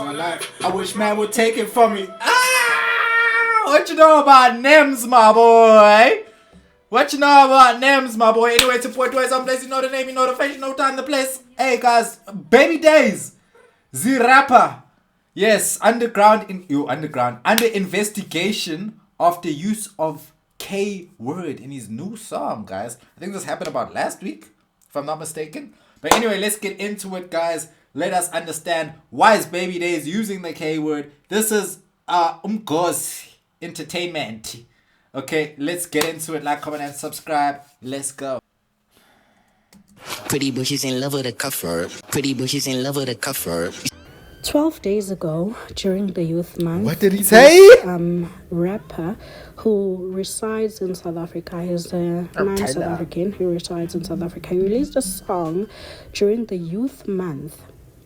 my life. I wish man would take it from me. What you know about NEMS, my boy? What you know about NEMS, my boy? Anyway, to point where some place, you know the name, you know the face, you know time, the place. Hey guys, BabyDaiz, the rapper. Yes, under investigation after use of K word in his new song, guys. I think this happened about last week, if I'm not mistaken. But anyway, let's get into it, guys. Let us understand why is BabyDaiz using the K word. This is entertainment. Okay, let's get into it. Like, comment, and subscribe. Let's go. Pretty bushes in love with a cover. Pretty bushes in love with a cover. 12 days ago, during the Youth Month, What did he say? Rapper who resides in South Africa, he's a South African who resides in South Africa. He released a song during the Youth Month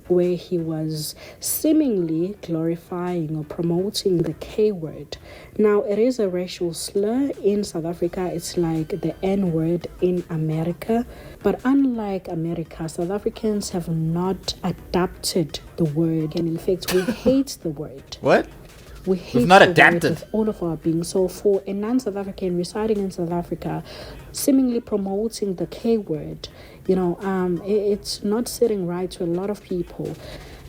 where he was seemingly glorifying or promoting the K word. Now, it is a racial slur in South Africa. It's like the N word in America. But unlike America, South Africans have not adapted the word. And in fact, we hate the word. What? We hate not the adapted word with all of our being. So for a non-South African residing in South Africa, seemingly promoting the K word, it's not sitting right to a lot of people.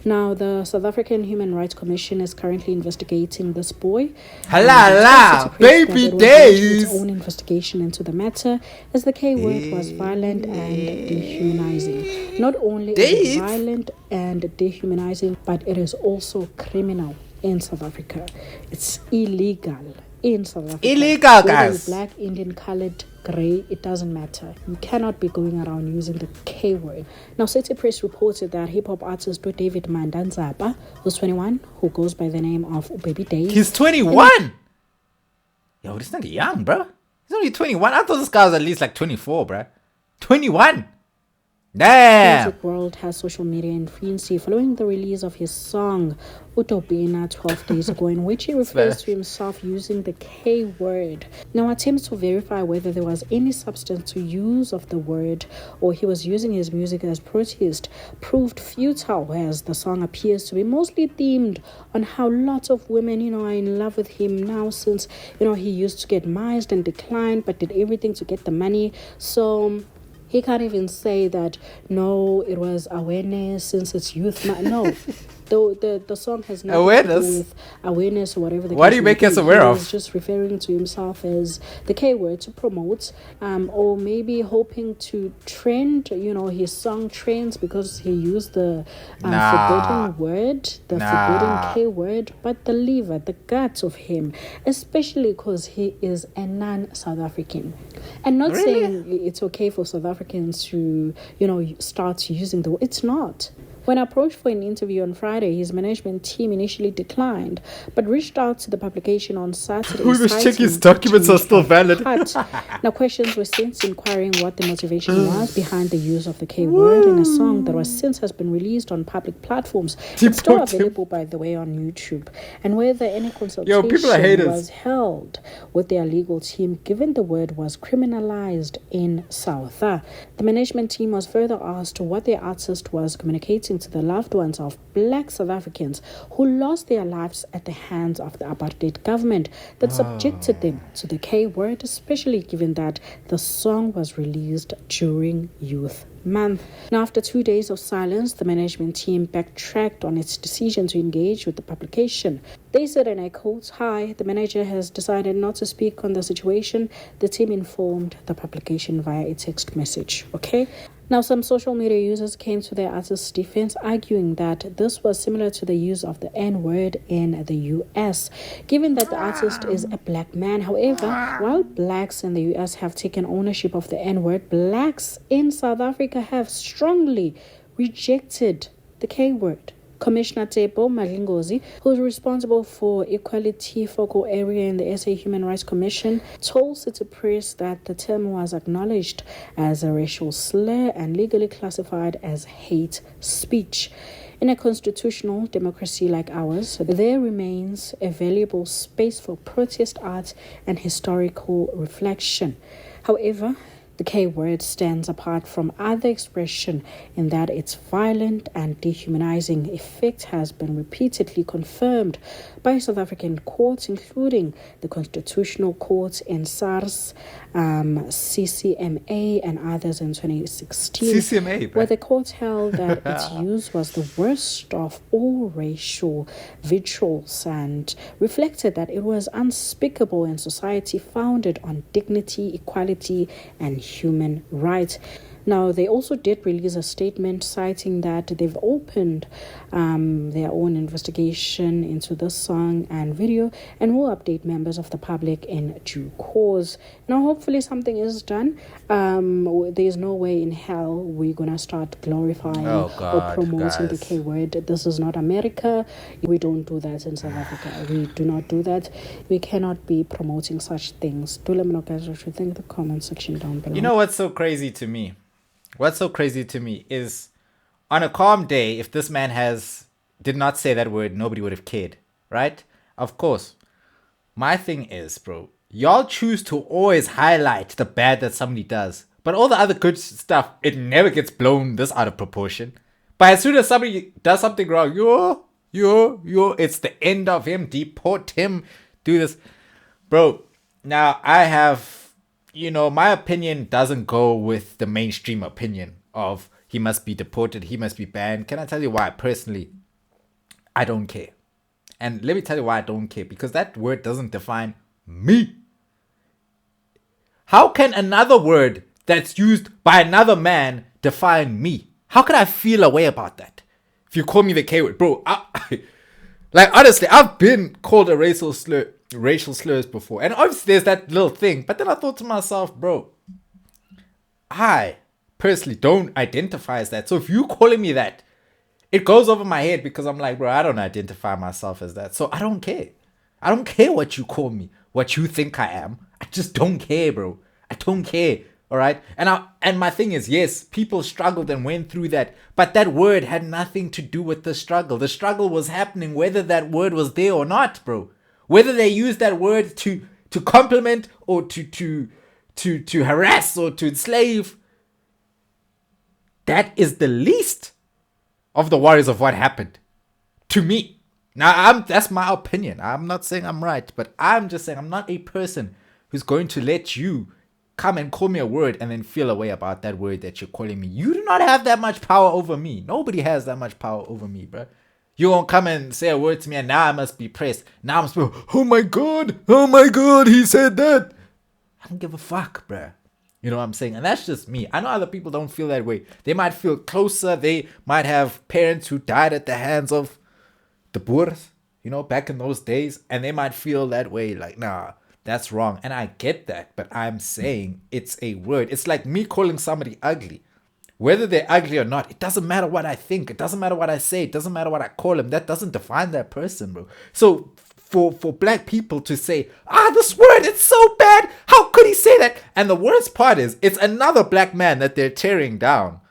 Now, the South African Human Rights Commission is currently investigating this boy. BabyDaiz. Its own investigation into the matter, as the K word was violent and dehumanizing. Not only is it violent and dehumanizing, but it is also criminal in South Africa. It's illegal in South Africa. Illegal, guys. Whether you're black, Indian, colored, grey, it doesn't matter. You cannot be going around using the K word. Now, City Press reported that hip-hop artist David Mandanzapa, who's 21, who goes by the name of BabyDaiz. He's 21? Yo, this nigga young, bro. He's only 21. I thought this guy was at least like 24, bro. 21? Damn. The music world has social media in frenzy following the release of his song Utopina 12 days ago, in which he refers to himself using the K word. Now, attempts to verify whether there was any substance to use of the word or he was using his music as protest proved futile, as the song appears to be mostly themed on how lots of women, are in love with him now, since, he used to get mised and declined but did everything to get the money. So he can't even say that, no, it was awareness since it's youth. No, the song has nothing to do with awareness or whatever. What do you make us aware of? He's just referring to himself as the K word to promote, or maybe hoping to trend, his song trends because he used the forbidden word, forbidden K word. But the liver, the guts of him, especially because he is a non-South African. And not saying it's okay for South Africans to, start using the word. It's not. When approached for an interview on Friday, his management team initially declined, but reached out to the publication on Saturday. We must check his documents are still valid. Now, questions were since inquiring what the motivation was behind the use of the K word in a song that has been released on public platforms. It's still available, by the way, on YouTube. And whether any consultation was held with their legal team, given the word was criminalized in South. The management team was further asked what the artist was communicating to the loved ones of black South Africans who lost their lives at the hands of the apartheid government that subjected them to the K word, especially given that the song was released during Youth Month. Now, after 2 days of silence, the management team backtracked on its decision to engage with the publication. They said, and I quote, "Hi, the manager has decided not to speak on the situation." The team informed the publication via a text message. Okay. Now, some social media users came to their artist's defense, arguing that this was similar to the use of the N-word in the US, given that the artist is a black man. However, while blacks in the US have taken ownership of the N-word, blacks in South Africa have strongly rejected the K-word. Commissioner Tebo Malingozi, who is responsible for equality focal area in the SA Human Rights Commission, told City Press that the term was acknowledged as a racial slur and legally classified as hate speech. In a constitutional democracy like ours, there remains a valuable space for protest art and historical reflection. However, The K word stands apart from other expression in that its violent and dehumanizing effect has been repeatedly confirmed by South African courts, including the Constitutional Court in SARS, CCMA, and others in 2016, CCMA, where the court held that its use was the worst of all racial vigils and reflected that it was unspeakable in society founded on dignity, equality, and human rights. Now, they also did release a statement citing that they've opened their own investigation into this song and video and will update members of the public in due course. Now, hopefully something is done. There's no way in hell we're going to start glorifying or promoting the K word. This is not America. We don't do that in South Africa. We do not do that. We cannot be promoting such things. Do let me know, guys, what you think in the comment section down below. You know what's so crazy to me? What's so crazy to me is on a calm day, if this man did not say that word, nobody would have cared, right? Of course. My thing is, bro, y'all choose to always highlight the bad that somebody does. But all the other good stuff, it never gets blown this out of proportion. But as soon as somebody does something wrong, it's the end of him, deport him, do this. Bro, now I have... my opinion doesn't go with the mainstream opinion of he must be deported, he must be banned. Can I tell you why? Personally, I don't care. And let me tell you why I don't care. Because that word doesn't define me. How can another word that's used by another man define me? How can I feel a way about that? If you call me the K word, bro, like honestly, I've been called a racial slurs before, and obviously there's that little thing, but then I thought to myself, bro, I personally don't identify as that. So if you calling me that, it goes over my head because I'm like, bro, I don't identify myself as that. So I don't care. I don't care what you call me, what you think I am. I just don't care, bro. I don't care. All right. And my thing is, yes, people struggled and went through that, but that word had nothing to do with the struggle. The struggle was happening whether that word was there or not, bro. Whether they used that word to compliment or to harass or to enslave, that is the least of the worries of what happened to me. Now, that's my opinion. I'm not saying I'm right, but I'm just saying I'm not a person who's going to let you come and call me a word and then feel a way about that word that you're calling me. You do not have that much power over me. Nobody has that much power over me, bro. You won't come and say a word to me and now I must be pressed. Now I'm supposed, oh my God, he said that. I don't give a fuck, bruh. You know what I'm saying? And that's just me. I know other people don't feel that way. They might feel closer. They might have parents who died at the hands of the Boers, back in those days. And they might feel that way, like, nah, that's wrong. And I get that. But I'm saying it's a word. It's like me calling somebody ugly. Whether they're ugly or not, it doesn't matter what I think. It doesn't matter what I say. It doesn't matter what I call them. That doesn't define that person, bro. So for black people to say, this word, it's so bad. How could he say that? And the worst part is, it's another black man that they're tearing down.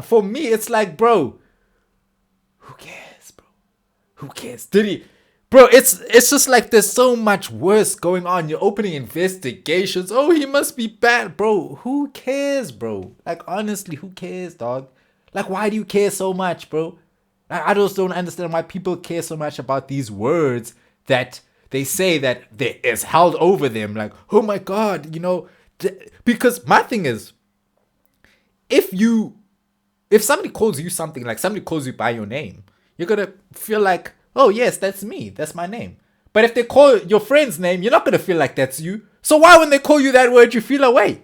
For me, it's like, bro, who cares, bro? Who cares? Did he... Bro, it's just like there's so much worse going on. You're opening investigations. Oh, he must be bad. Bro, who cares, bro? Like, honestly, who cares, dog? Like, why do you care so much, bro? I just don't understand why people care so much about these words that they say that is held over them. Like, oh my God, because my thing is, if somebody calls you something, like somebody calls you by your name, you're going to feel like, oh, yes, that's me. That's my name. But if they call your friend's name, you're not going to feel like that's you. So why, when they call you that word, you feel away?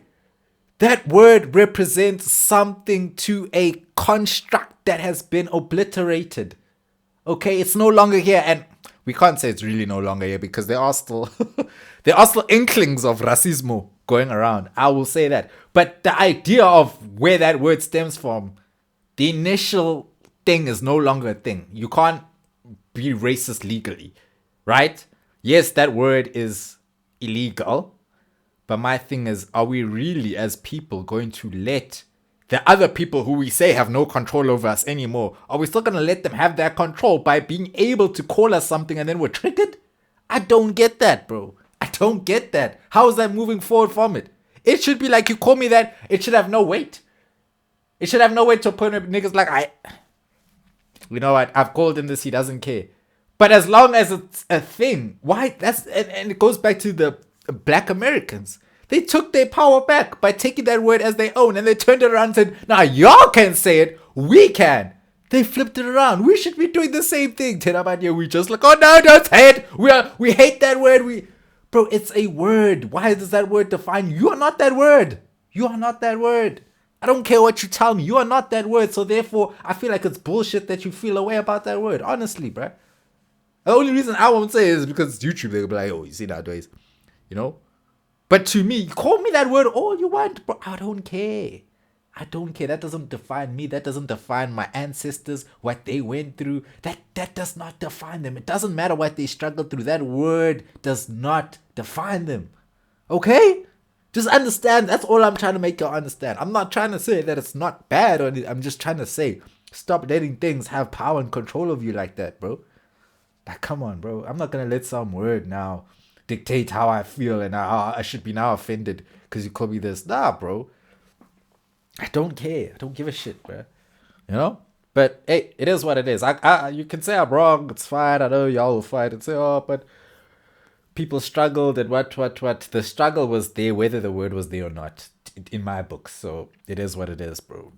That word represents something to a construct that has been obliterated. Okay, it's no longer here. And we can't say it's really no longer here because there are still inklings of racismo going around. I will say that. But the idea of where that word stems from, the initial thing is no longer a thing. You can't be racist legally, right? Yes, that word is illegal, but my thing is, are we really as people going to let the other people who we say have no control over us anymore, are we still going to let them have that control by being able to call us something and then we're triggered? I don't get that, bro. I don't get that. How is that moving forward from it? It should be like, you call me that, it should have no weight. It should have no weight to put niggas like, you know what, I've called him this, he doesn't care. But as long as it's a thing, why? And it goes back to the black Americans. They took their power back by taking that word as their own, and they turned it around and said, now y'all can say it, we can. They flipped it around. We should be doing the same thing. We just like, oh no, don't say it. We hate that word. Bro, it's a word. Why does that word define you? You are not that word. You are not that word. I don't care what you tell me. You are not that word. So therefore, I feel like it's bullshit that you feel a way about that word. Honestly, bruh. The only reason I won't say it is because it's YouTube. They'll be like, oh, you see that, Daiz. You know? But to me, call me that word all you want, bro. I don't care. I don't care. That doesn't define me. That doesn't define my ancestors, what they went through. That does not define them. It doesn't matter what they struggled through. That word does not define them. Okay? Just understand. That's all I'm trying to make you understand. I'm not trying to say that it's not bad or anything. I'm just trying to say, stop letting things have power and control of you like that, bro. Like, come on, bro. I'm not going to let some word now dictate how I feel and how I should be now offended because you call me this. Nah, bro. I don't care. I don't give a shit, bro. You know? But hey, it is what it is. You can say I'm wrong. It's fine. I know y'all will fight and say, oh, but people struggled and what. The struggle was there, whether the word was there or not, in my books. So it is what it is, bro.